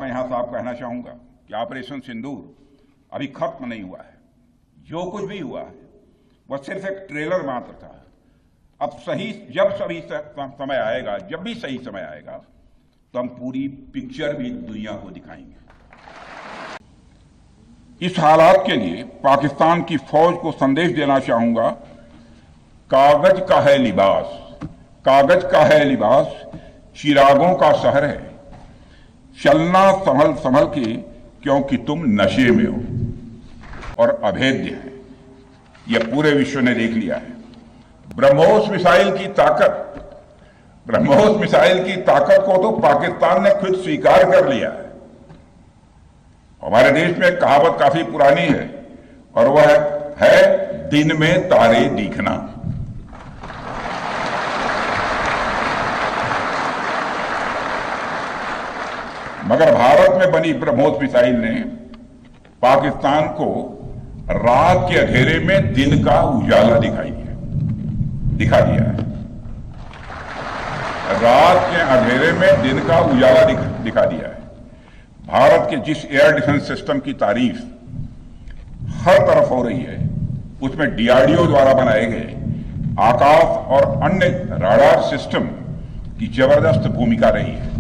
मैं यहां साफ कहना चाहूंगा कि ऑपरेशन सिंदूर अभी खत्म नहीं हुआ है। जो कुछ भी हुआ है वह सिर्फ एक ट्रेलर मात्र था। अब समय आएगा, जब भी सही समय आएगा, तो हम पूरी पिक्चर भी दुनिया को दिखाएंगे। इस हालात के लिए पाकिस्तान की फौज को संदेश देना चाहूंगा, कागज का है लिबास, कागज का है लिबास, चिरागों का शहर है, चलना संभल संभल के क्योंकि तुम नशे में हो और अभेद्य है। यह पूरे विश्व ने देख लिया है। ब्रह्मोस मिसाइल की ताकत को तो पाकिस्तान ने खुद स्वीकार कर लिया है। हमारे देश में एक कहावत काफी पुरानी है और वह है दिन में तारे दिखना। मगर भारत में बनी ब्रह्मोस मिसाइल ने पाकिस्तान को रात के अंधेरे में दिन का उजाला दिखा दिया है। रात के अंधेरे में दिन का उजाला दिखा दिया है। भारत के जिस एयर डिफेंस सिस्टम की तारीफ हर तरफ हो रही है, उसमें डीआरडीओ द्वारा बनाए गए आकाश और अन्य राडार सिस्टम की जबरदस्त भूमिका रही है।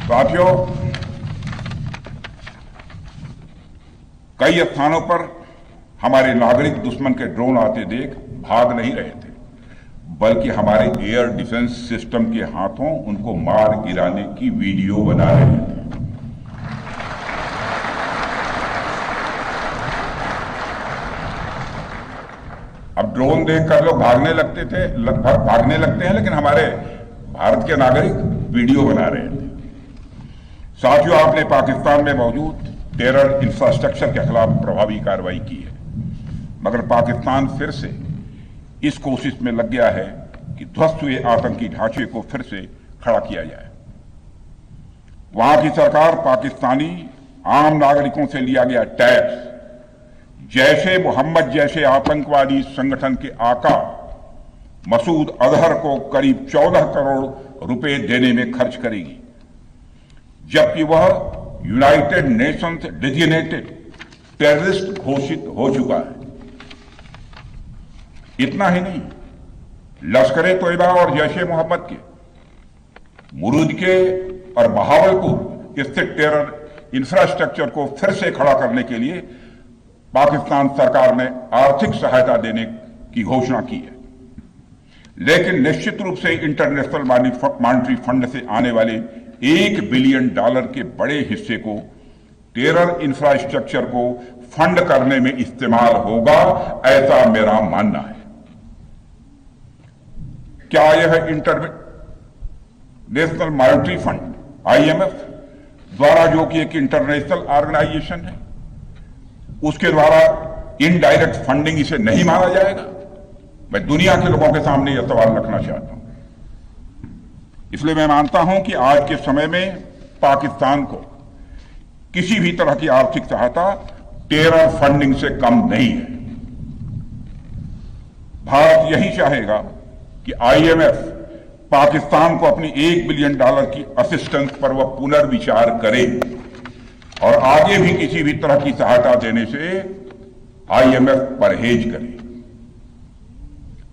साथियों, कई स्थानों पर हमारे नागरिक दुश्मन के ड्रोन आते देख भाग नहीं रहे थे, बल्कि हमारे एयर डिफेंस सिस्टम के हाथों उनको मार गिराने की वीडियो बना रहे थे। अब ड्रोन देखकर लोग भागने लगते हैं, लेकिन हमारे भारत के नागरिक वीडियो बना रहे थे। साथियों, आपने पाकिस्तान में मौजूद टेरर इंफ्रास्ट्रक्चर के खिलाफ प्रभावी कार्रवाई की है, मगर पाकिस्तान फिर से इस कोशिश में लग गया है कि ध्वस्त हुए आतंकी ढांचे को फिर से खड़ा किया जाए। वहां की सरकार पाकिस्तानी आम नागरिकों से लिया गया टैक्स जैशे मोहम्मद जैसे आतंकवादी संगठन के आका मसूद अजहर को करीब 14 करोड़ रुपए देने में खर्च करेगी, जबकि वह यूनाइटेड नेशंस डेजिग्नेटेड टेररिस्ट घोषित हो चुका है। इतना ही नहीं, लश्कर-ए-तोयबा और जैशे मोहम्मद के मुरूद के और बहावलपुर स्थित टेरर इंफ्रास्ट्रक्चर को फिर से खड़ा करने के लिए पाकिस्तान सरकार ने आर्थिक सहायता देने की घोषणा की है। लेकिन निश्चित रूप से इंटरनेशनल मॉनेटरी फंड से आने वाले $1 बिलियन के बड़े हिस्से को टेरर इंफ्रास्ट्रक्चर को फंड करने में इस्तेमाल होगा, ऐसा मेरा मानना है। क्या यह इंटरनेशनल मॉनेटरी फंड IMF द्वारा, जो कि एक इंटरनेशनल ऑर्गेनाइजेशन है, उसके द्वारा इनडायरेक्ट फंडिंग इसे नहीं माना जाएगा? मैं दुनिया के लोगों के सामने यह सवाल रखना चाहता हूं। इसलिए मैं मानता हूं कि आज के समय में पाकिस्तान को किसी भी तरह की आर्थिक सहायता टेरर फंडिंग से कम नहीं है। भारत यही चाहेगा कि IMF पाकिस्तान को अपनी $1 बिलियन की असिस्टेंस पर वह पुनर्विचार करे और आगे भी किसी भी तरह की सहायता देने से IMF परहेज करे।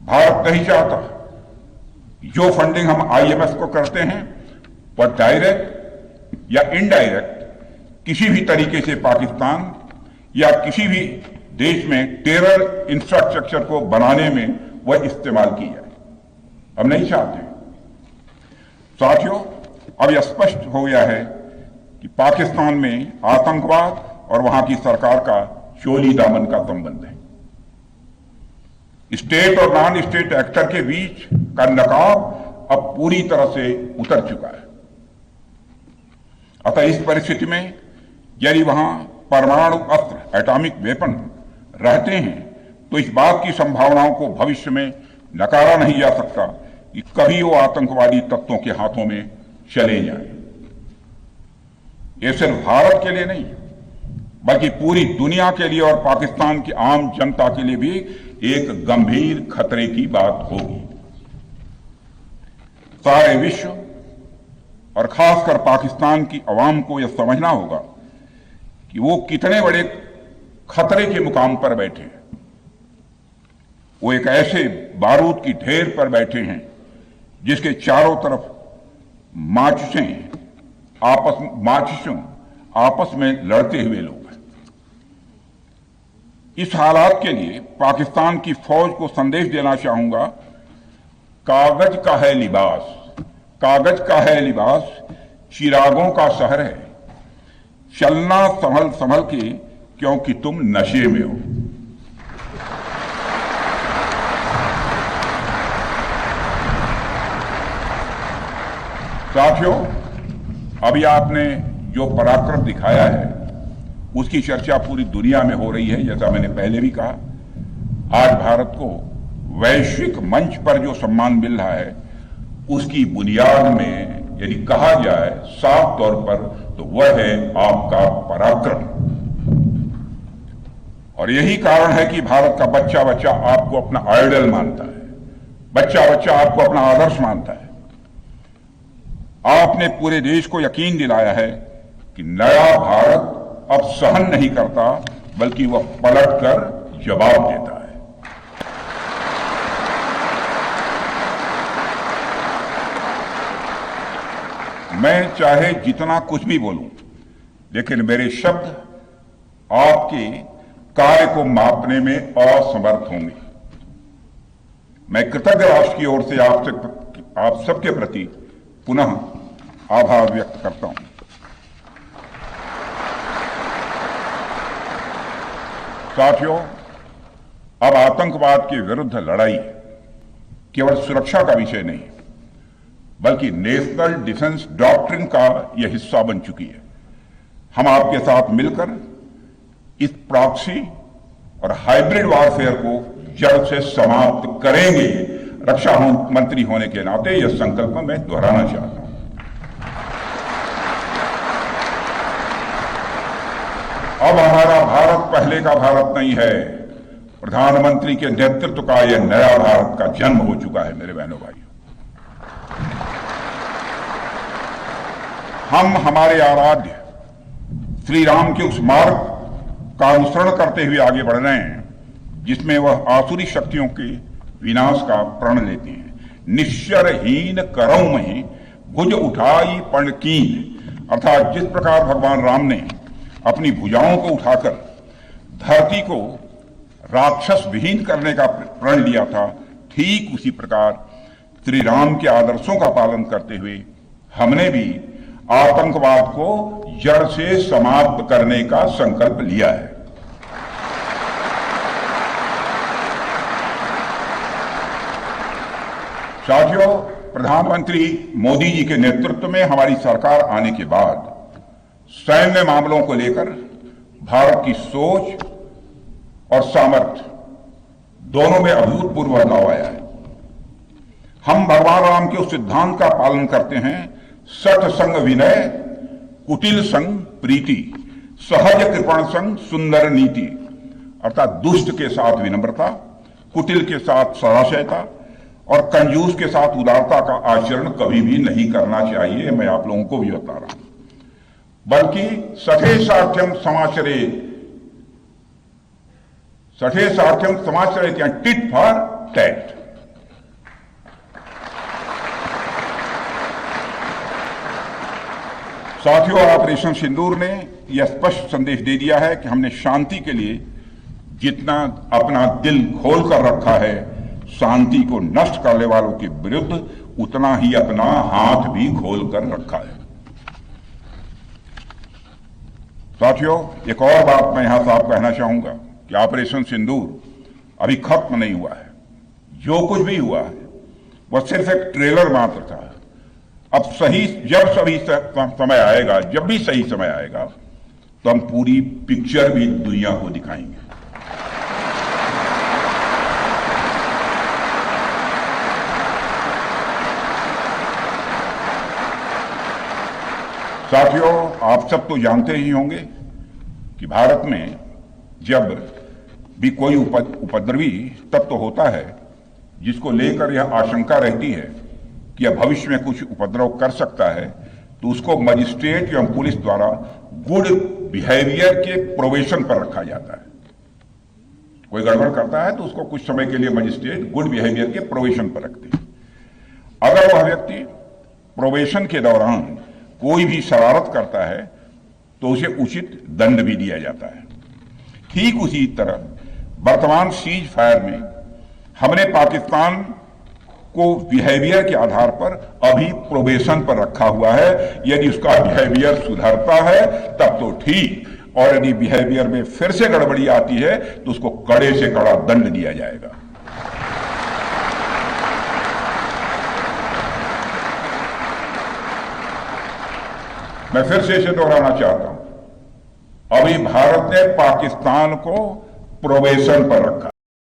भारत नहीं चाहता जो फंडिंग हम IMF को करते हैं वह डायरेक्ट या इनडायरेक्ट किसी भी तरीके से पाकिस्तान या किसी भी देश में टेरर इंफ्रास्ट्रक्चर को बनाने में वह इस्तेमाल की जाए। हम नहीं चाहते। साथियों, अब यह स्पष्ट हो गया है कि पाकिस्तान में आतंकवाद और वहां की सरकार का चोली दामन का संबंध है। स्टेट और नॉन स्टेट एक्टर के बीच का नकाब अब पूरी तरह से उतर चुका है। अतः इस परिस्थिति में यदि वहां परमाणु अस्त्र, एटॉमिक वेपन रहते हैं, तो इस बात की संभावनाओं को भविष्य में नकारा नहीं जा सकता कि कभी वो आतंकवादी तत्वों के हाथों में चले जाएं। ये सिर्फ भारत के लिए नहीं, बल्कि पूरी दुनिया के लिए और पाकिस्तान की आम जनता के लिए भी एक गंभीर खतरे की बात होगी। सारे विश्व और खासकर पाकिस्तान की अवाम को यह समझना होगा कि वो कितने बड़े खतरे के मुकाम पर बैठे हैं। वो एक ऐसे बारूद की ढेर पर बैठे हैं जिसके चारों तरफ माचिसों आपस में लड़ते हुए लोग हैं। इस हालात के लिए पाकिस्तान की फौज को संदेश देना चाहूंगा, कागज का है लिबास, कागज का है लिबास, चिरागों का शहर है, चलना संभल संभल के क्योंकि तुम नशे में हो। साथियों, अभी आपने जो पराक्रम दिखाया है उसकी चर्चा पूरी दुनिया में हो रही है। जैसा मैंने पहले भी कहा, आज भारत को वैश्विक मंच पर जो सम्मान मिल रहा है उसकी बुनियाद में यदि कहा जाए साफ तौर पर तो वह है आपका पराक्रम। और यही कारण है कि भारत का बच्चा बच्चा आपको अपना आइडल मानता है, बच्चा बच्चा आपको अपना आदर्श मानता है। आपने पूरे देश को यकीन दिलाया है कि नया भारत अब सहन नहीं करता बल्कि वह पलटकर जवाब देता है। मैं चाहे जितना कुछ भी बोलूं, लेकिन मेरे शब्द आपके कार्य को मापने में असमर्थ होंगे। मैं कृतज्ञ राष्ट्र की ओर से आप सबके प्रति पुनः आभार व्यक्त करता हूं। साथियों, अब आतंकवाद के विरुद्ध लड़ाई केवल सुरक्षा का विषय नहीं बल्कि नेशनल डिफेंस डॉक्ट्रिन का यह हिस्सा बन चुकी है। हम आपके साथ मिलकर इस प्रॉक्सी और हाइब्रिड वॉरफेयर को जड़ से समाप्त करेंगे। रक्षा मंत्री होने के नाते यह संकल्प मैं दोहराना चाहता हूं। अब हमारा भारत पहले का भारत नहीं है। प्रधानमंत्री के नेतृत्व का यह नया भारत का जन्म हो चुका है। मेरे बहनों भाइयों, हम हमारे आराध्य श्री राम के उस मार्ग का अनुसरण करते हुए आगे बढ़ रहे हैं जिसमें वह आसुरी शक्तियों के विनाश का प्रण लेते हैं। निश्चरहीन करौ मही भुज उठाई पण कीन, अर्थात जिस प्रकार भगवान राम ने अपनी भुजाओं को उठाकर धरती को राक्षस विहीन करने का प्रण लिया था, ठीक उसी प्रकार श्री राम के आदर्शों का पालन करते हुए हमने भी आतंकवाद को जड़ से समाप्त करने का संकल्प लिया है। साथियों, प्रधानमंत्री मोदी जी के नेतृत्व में हमारी सरकार आने के बाद सैन्य मामलों को लेकर भारत की सोच और सामर्थ्य दोनों में अभूतपूर्व बदलाव आया है। हम भगवान राम के उस सिद्धांत का पालन करते हैं, सठ संग विनय कुटिल संग प्रीति, सहज कृपण संग सुंदर नीति, अर्थात दुष्ट के साथ विनम्रता, कुटिल के साथ सदाशयता और कंजूस के साथ उदारता का आचरण कभी भी नहीं करना चाहिए। मैं आप लोगों को भी बता रहा हूं, बल्कि सठे साठ्यम समाचरे टिट फॉर टैट। साथियों, ऑपरेशन सिंदूर ने यह स्पष्ट संदेश दे दिया है कि हमने शांति के लिए जितना अपना दिल खोल कर रखा है, शांति को नष्ट करने वालों के विरुद्ध उतना ही अपना हाथ भी खोल कर रखा है। साथियों, एक और बात मैं यहां साफ कहना चाहूंगा कि ऑपरेशन सिंदूर अभी खत्म नहीं हुआ है। जो कुछ भी हुआ है वह सिर्फ एक ट्रेलर मात्र था। अब जब भी सही समय आएगा तो हम पूरी पिक्चर भी दुनिया को दिखाएंगे। साथियों, आप सब तो जानते ही होंगे कि भारत में जब भी कोई उपद्रवी तत्व होता है जिसको लेकर यह आशंका रहती है कि यह भविष्य में कुछ उपद्रव कर सकता है, तो उसको मजिस्ट्रेट एवं पुलिस द्वारा गुड बिहेवियर के प्रोबेशन पर रखा जाता है। कोई गड़बड़ करता है तो उसको कुछ समय के लिए मजिस्ट्रेट गुड बिहेवियर के प्रोबेशन पर रखते हैं। अगर वह व्यक्ति प्रोबेशन के दौरान कोई भी शरारत करता है तो उसे उचित दंड भी दिया जाता है। ठीक उसी तरह वर्तमान सीज फायर में हमने पाकिस्तान को बिहेवियर के आधार पर अभी प्रोबेशन पर रखा हुआ है। यदि उसका बिहेवियर सुधरता है तब तो ठीक, और यदि बिहेवियर में फिर से गड़बड़ी आती है तो उसको कड़े से कड़ा दंड दिया जाएगा। मैं फिर से इसे दोहराना चाहता हूं, अभी भारत ने पाकिस्तान को प्रोबेशन पर रखा